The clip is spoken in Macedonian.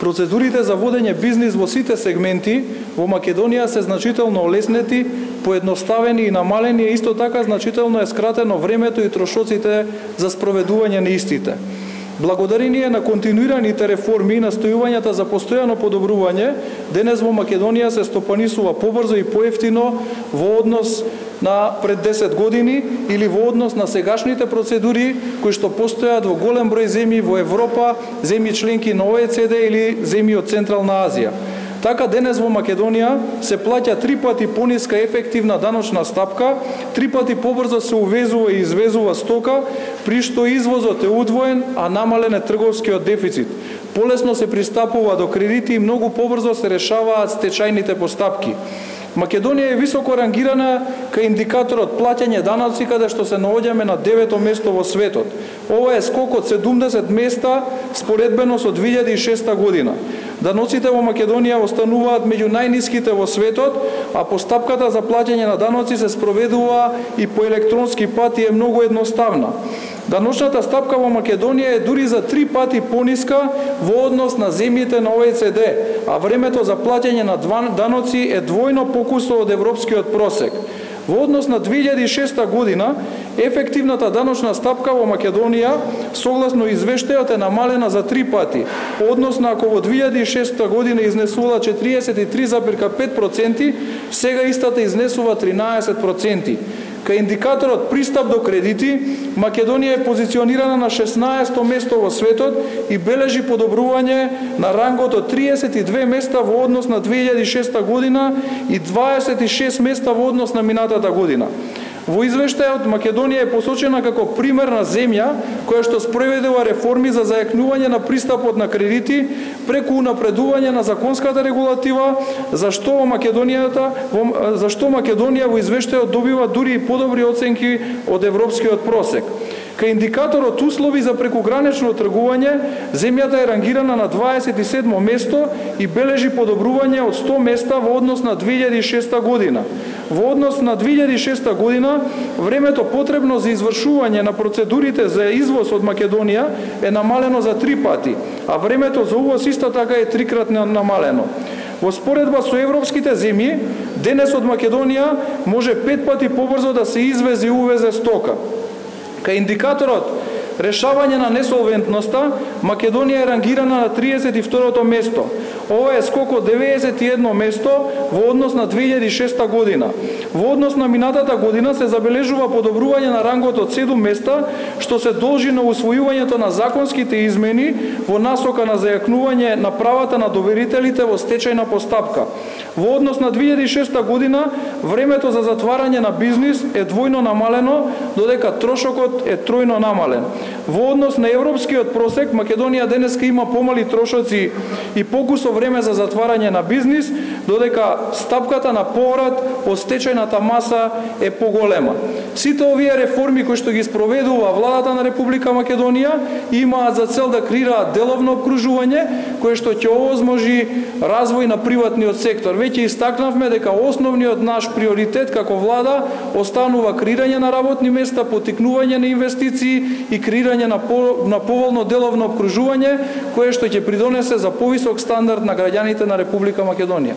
Процедурите за водење бизнис во сите сегменти во Македонија се значително олеснети, поедноставени и намалени, исто така значително е скратено времето и трошоците за спроведување на истите. Благодарение на континуираните реформи и настојувањата за постојано подобрување, денес во Македонија се стопанисува побрзо и поевтино во однос на пред 10 години или во однос на сегашните процедури кои што постојат во голем број земји во Европа, земји членки на ОЕЦД или земји од Централна Азија. Така денес во Македонија се плаќа 3 пати пониска ефективна даночна стапка, 3 пати побрзо се увезува и извезува стока, при што извозот е удвоен, а намален е трговскиот дефицит. Полесно се пристапува до кредити и многу побрзо се решаваат стечајните постапки. Македонија е високо рангирана кај индикаторот плаќање даноци, каде што се наоѓаме на 9-то место во светот. Ова е скок од 70 места споредбено со 2006 година. Даноците во Македонија остануваат меѓу најниските во светот, а постапката за плаќање на даноци се спроведува и по електронски пат и е многу едноставна. Даночната стапка во Македонија е дури за 3 пати пониска во однос на земјите на ОЕЦД, а времето за плаќање на даноци е двојно покусо од европскиот просек. Во однос на 2006 година, ефективната даночна стапка во Македонија, согласно извештајот, е намалена за 3 пати, односно ако во 2006 година изнесувала 43,5%, сега истата изнесува 13%. Кај индикаторот пристап до кредити, Македонија е позиционирана на 16-то место во светот и бележи подобрување на рангот од 32 места во однос на 2006 година и 26 места во однос на минатата година. Во извештајот Македонија е посочена како примерна земја која што спроведува реформи за зајакнување на пристапот на кредити преку унапредување на законската регулатива, зашто Македонија во извештајот добива дури и подобри оценки од европскиот просек. Кај индикаторот услови за прекугранично тргување, земјата е рангирана на 27 место и бележи подобрување од 100 места во однос на 2006 година. Во однос на 2006 година, времето потребно за извршување на процедурите за извоз од Македонија е намалено за 3 пати, а времето за увоз исто така е 3кратно намалено. Во споредба со европските земји, денес од Македонија може 5 пати побрзо да се извезе и увезе стока. Кај индикаторот решавање на несолвентноста, Македонија е рангирана на 32-то место. Ова е скок од 91 место во однос на 2006 година. Во однос на минатата година се забележува подобрување на рангот од 7 места, што се должи на усвојувањето на законските измени во насока на зајакнување на правата на доверителите во стечајна постапка. Во однос на 2006 година, времето за затварање на бизнис е двојно намалено, додека трошокот е тројно намален. Во однос на европскиот просек, Македонија денеска има помали трошоци и покусо време за затварање на бизнис, додека стапката на поврат од стечајната маса е поголема. Сите овие реформи кои што ги спроведува владата на Република Македонија имаат за цел да креираат деловно обкружување кое што ќе овозможи развој на приватниот сектор. Веќе истакнавме дека основниот наш приоритет како влада останува креирање на работни места, поттикнување на инвестиции и креирање на поволно деловно обкружување кое што ќе придонесе за повисок стандард на граѓаните на Република Македонија.